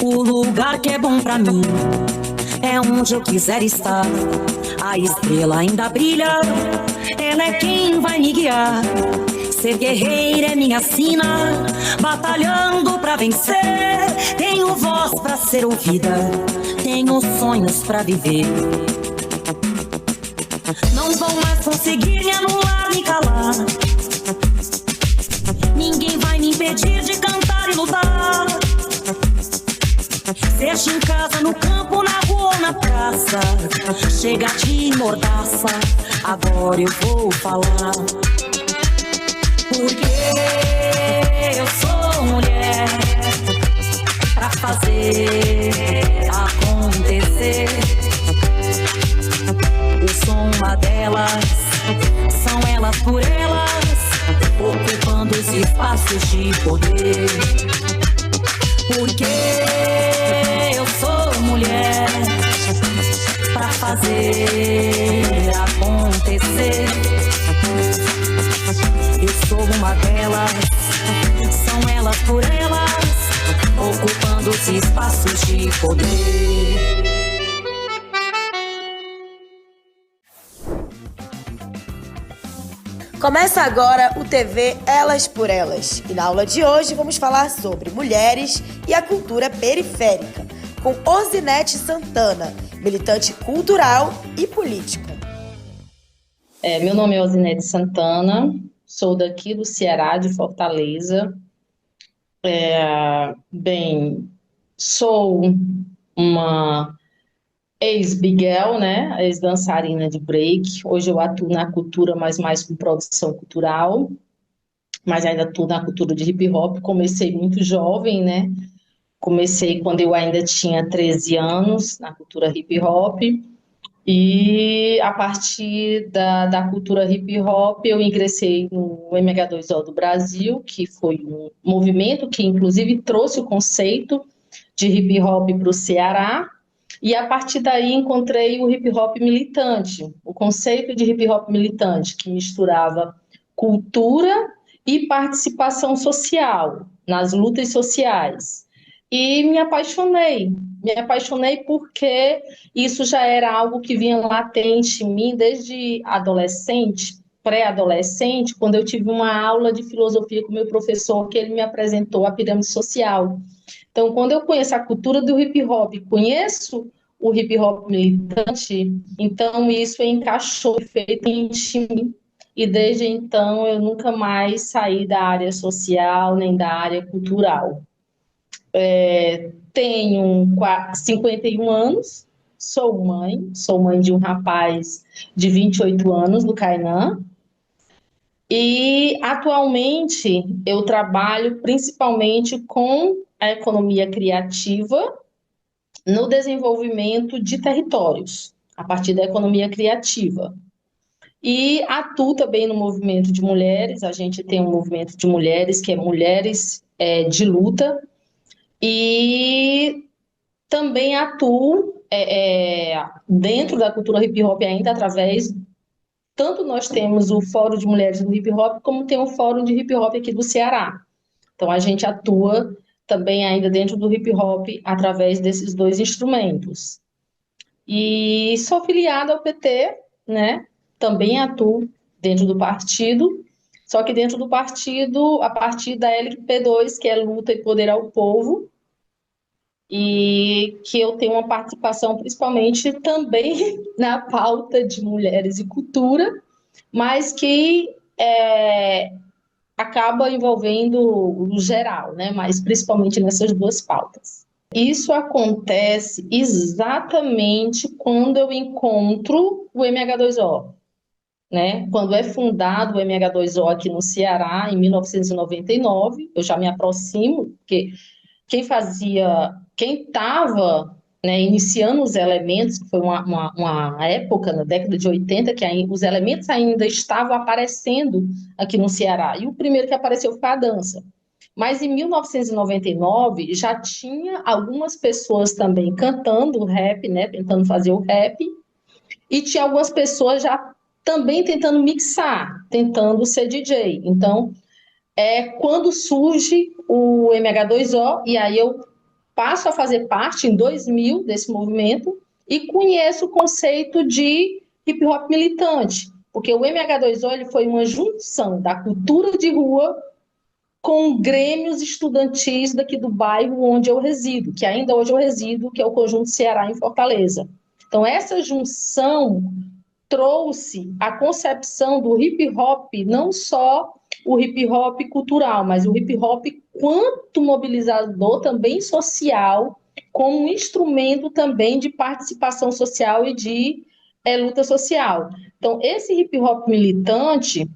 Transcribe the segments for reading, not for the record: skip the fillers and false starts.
O lugar que é bom pra mim é onde eu quiser estar. A estrela ainda brilha, ela é quem vai me guiar. Ser guerreira é minha sina, batalhando pra vencer. Tenho voz pra ser ouvida, tenho sonhos pra viver. Não vão mais conseguir me anular, me calar. Ninguém vai me impedir de cantar e lutar. Seja em casa, no campo, na rua ou na praça, chega de mordaça, agora eu vou falar. Porque eu sou mulher pra fazer acontecer. Eu sou uma delas, são elas por elas, ocupando os espaços de poder. Porque eu sou mulher pra fazer acontecer. Eu sou uma delas, são elas por elas, ocupando os espaços de poder. Começa agora o TV Elas por Elas. E na aula de hoje vamos falar sobre mulheres e a cultura periférica, com Osinete Santana, militante cultural e política. Meu nome é Osinete Santana, sou daqui do Ceará, de Fortaleza. Sou uma ex-Big Girl, né? Ex-dançarina de break. Hoje eu atuo na cultura, mas mais com produção cultural. Mas ainda atuo na cultura de hip hop. Comecei muito jovem, né? Comecei quando eu ainda tinha 13 anos, na cultura hip hop. E a partir da cultura hip hop, eu ingressei no MH2O do Brasil, que foi um movimento que, inclusive, trouxe o conceito de hip hop para o Ceará. E a partir daí encontrei o hip hop militante, o conceito de hip hop militante, que misturava cultura e participação social, nas lutas sociais. E me apaixonei porque isso já era algo que vinha latente em mim desde adolescente, pré-adolescente, quando eu tive uma aula de filosofia com meu professor, que ele me apresentou a pirâmide social. Então, quando eu conheço a cultura do hip hop, conheço o hip hop militante, então isso encaixou perfeitamente em mim. E desde então eu nunca mais saí da área social nem da área cultural. Tenho 51 anos, sou mãe de um rapaz de 28 anos, do Kainan. E atualmente eu trabalho principalmente com a economia criativa no desenvolvimento de territórios, a partir da economia criativa. E atuo também no movimento de mulheres, a gente tem um movimento de mulheres, que é Mulheres de Luta, e também atuo dentro da cultura hip hop ainda através, tanto nós temos o Fórum de Mulheres do Hip Hop, como tem o Fórum de Hip Hop aqui do Ceará. Então, a gente atua também ainda dentro do hip hop através desses dois instrumentos. E sou filiada ao PT, né? Também atuo dentro do partido, só que dentro do partido, a partir da LP2, que é Luta e Poder ao Povo, e que eu tenho uma participação principalmente também na pauta de mulheres e cultura, mas que acaba envolvendo o geral, né? Mas principalmente nessas duas pautas. Isso acontece exatamente quando eu encontro o MH2O, né? Quando é fundado o MH2O aqui no Ceará, em 1999, eu já me aproximo, porque quem estava, né, iniciando os elementos, que foi uma época, na década de 80, que os elementos ainda estavam aparecendo aqui no Ceará. E o primeiro que apareceu foi a dança. Mas em 1999 já tinha algumas pessoas também cantando rap, né, tentando fazer o rap, e tinha algumas pessoas já também tentando mixar, tentando ser DJ. Então, é quando surge o MH2O, e aí eu passo a fazer parte, em 2000, desse movimento, e conheço o conceito de hip hop militante, porque o MH2O ele foi uma junção da cultura de rua com grêmios estudantis daqui do bairro onde eu resido, que ainda hoje eu resido, que é o Conjunto Ceará, em Fortaleza. Então, essa junção trouxe a concepção do hip hop, não só o hip hop cultural, mas o hip hop quanto mobilizador também social, como um instrumento também de participação social e de luta social. Então, esse hip hop militante,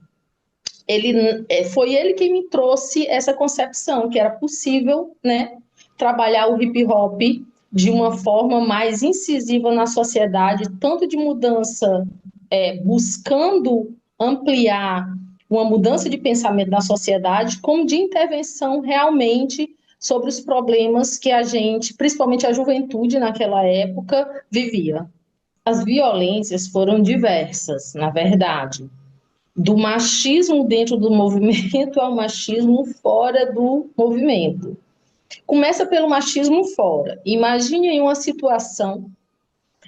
foi ele quem me trouxe essa concepção, que era possível, né, trabalhar o hip hop de uma forma mais incisiva na sociedade, tanto de mudança, buscando ampliar uma mudança de pensamento na sociedade, como de intervenção realmente sobre os problemas que a gente, principalmente a juventude naquela época, vivia. As violências foram diversas, na verdade, do machismo dentro do movimento ao machismo fora do movimento. Começa pelo machismo fora. Imagine uma situação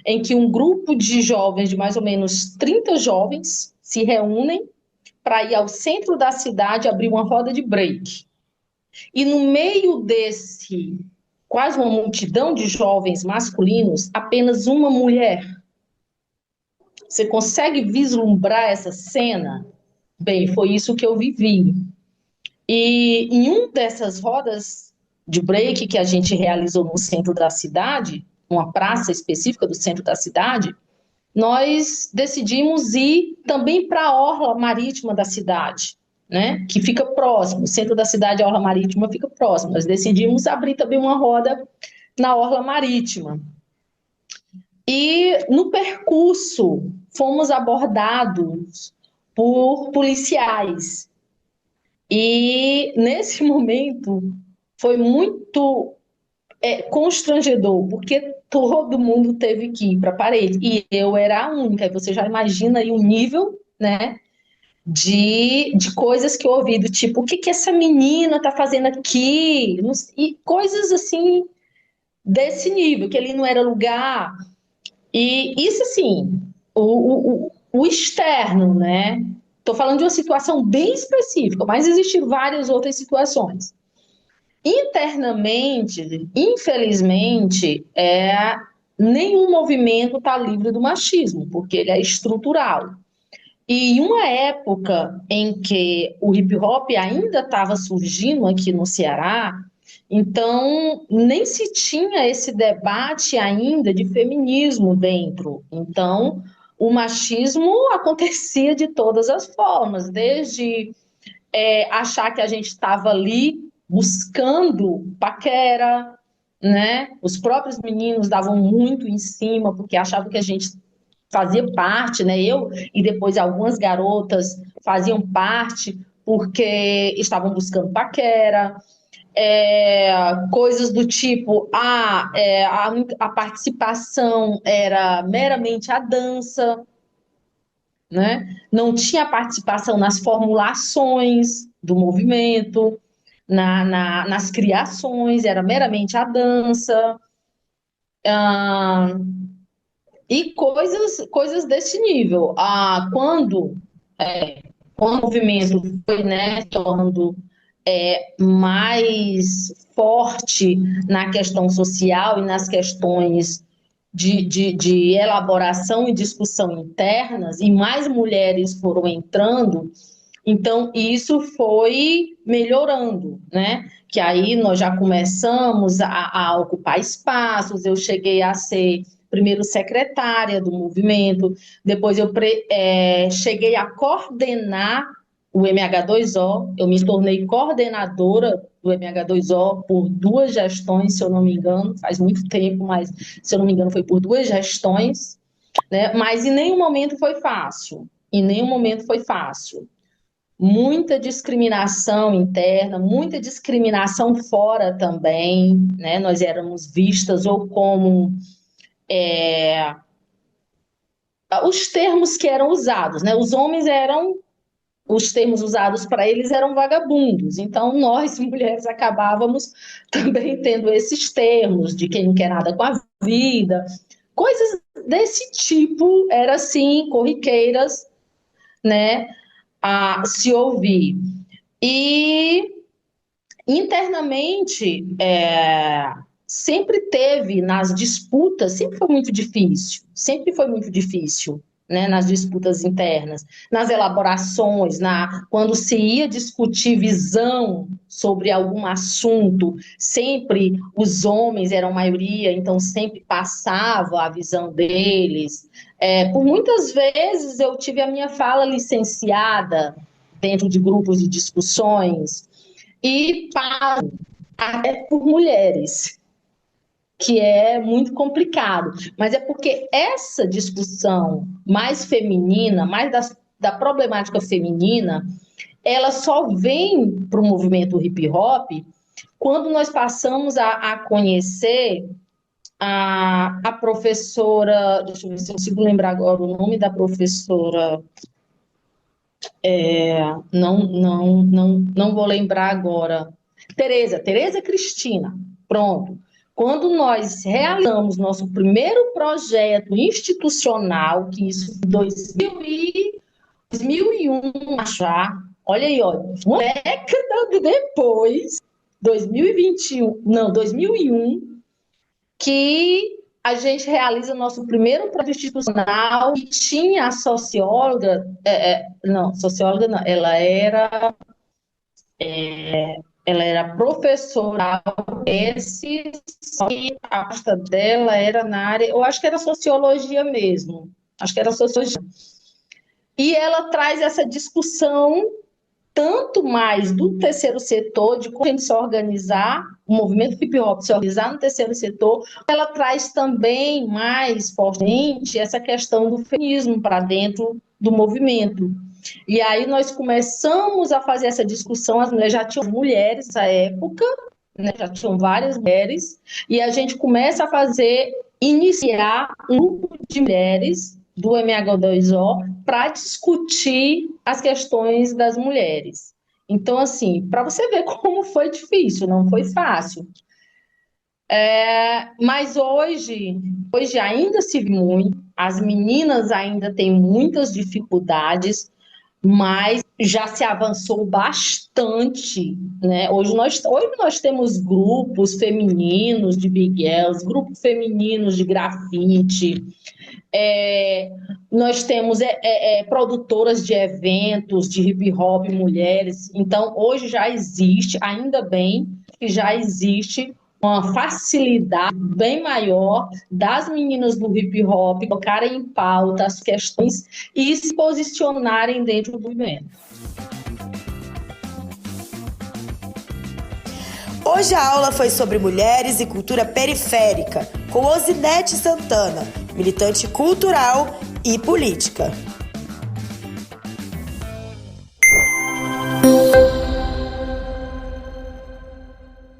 em que um grupo de jovens, de mais ou menos 30 jovens, se reúnem para ir ao centro da cidade abrir uma roda de break. E no meio desse, quase uma multidão de jovens masculinos, apenas uma mulher. Você consegue vislumbrar essa cena? Bem, foi isso que eu vivi. E em uma dessas rodas de break que a gente realizou no centro da cidade, uma praça específica do centro da cidade, nós decidimos ir também para a orla marítima da cidade, né? Que fica próximo, o centro da cidade, a orla marítima fica próximo. Nós decidimos abrir também uma roda na orla marítima. E no percurso fomos abordados por policiais. E nesse momento foi muito constrangedor, porque todo mundo teve que ir para a parede, e eu era a única, e você já imagina aí o nível, né, de coisas que eu ouvi, do tipo, o que que essa menina está fazendo aqui? E coisas assim, desse nível, que ali não era lugar, e isso assim, o externo, né, estou falando de uma situação bem específica, mas existem várias outras situações. Internamente, infelizmente, nenhum movimento está livre do machismo, porque ele é estrutural. E em uma época em que o hip hop ainda estava surgindo aqui no Ceará, então nem se tinha esse debate ainda de feminismo dentro. Então, o machismo acontecia de todas as formas, desde achar que a gente estava ali buscando paquera, né? Os próprios meninos davam muito em cima, porque achavam que a gente fazia parte, né? Eu e depois algumas garotas faziam parte porque estavam buscando paquera, coisas do tipo, a participação era meramente a dança, né? Não tinha participação nas formulações do movimento, nas criações, era meramente a dança, e coisas desse nível. Quando o movimento foi, né, tornando mais forte na questão social e nas questões de elaboração e discussão internas, e mais mulheres foram entrando, então isso foi melhorando, né? Que aí nós já começamos a ocupar espaços, eu cheguei a ser primeiro secretária do movimento, depois eu cheguei a coordenar o MH2O, eu me tornei coordenadora do MH2O por 2 gestões, se eu não me engano, faz muito tempo, mas se eu não me engano foi por 2 gestões, né? Mas em nenhum momento foi fácil, em nenhum momento foi fácil. Muita discriminação interna, muita discriminação fora também, né? Nós éramos vistas ou como os termos que eram usados, né? Os homens eram, os termos usados para eles eram vagabundos. Então, nós, mulheres, acabávamos também tendo esses termos de quem não quer nada com a vida. Coisas desse tipo, eram assim, corriqueiras, né, a se ouvir. E internamente, sempre teve nas disputas, sempre foi muito difícil, né, nas disputas internas, nas elaborações, quando se ia discutir visão sobre algum assunto, sempre os homens eram maioria, então sempre passava a visão deles. Por muitas vezes eu tive a minha fala licenciada dentro de grupos de discussões, e até por mulheres, que é muito complicado. Mas é porque essa discussão mais feminina, mais da problemática feminina, ela só vem para o movimento hip hop quando nós passamos a conhecer a professora, deixa eu ver se eu consigo lembrar agora o nome da professora. Não vou lembrar agora. Tereza Cristina. Pronto. Quando nós realizamos nosso primeiro projeto institucional, que isso em 2001 já, olha aí, ó, uma década depois, 2001, que a gente realiza nosso primeiro projeto institucional e tinha a socióloga, socióloga não, ela era professora, e a pasta dela era na área, eu acho que era sociologia mesmo, E ela traz essa discussão tanto mais do terceiro setor, de como a gente se organizar, o movimento hip hop se organizar no terceiro setor, ela traz também mais fortemente essa questão do feminismo para dentro do movimento. E aí nós começamos a fazer essa discussão, as mulheres já tinham mulheres nessa época, né, já tinham várias mulheres, e a gente começa a iniciar um grupo de mulheres do MH2O para discutir as questões das mulheres. Então, assim, para você ver como foi difícil, não foi fácil. Mas hoje ainda se vive muito, as meninas ainda têm muitas dificuldades, mas já se avançou bastante, né? Hoje nós temos grupos femininos de big girls, grupos femininos de grafite, nós temos produtoras de eventos de hip hop, mulheres. Então, hoje já existe, ainda bem que já existe uma facilidade bem maior das meninas do hip hop colocarem em pauta as questões e se posicionarem dentro do movimento. Hoje a aula foi sobre mulheres e cultura periférica, com Osinete Santana, militante cultural e política.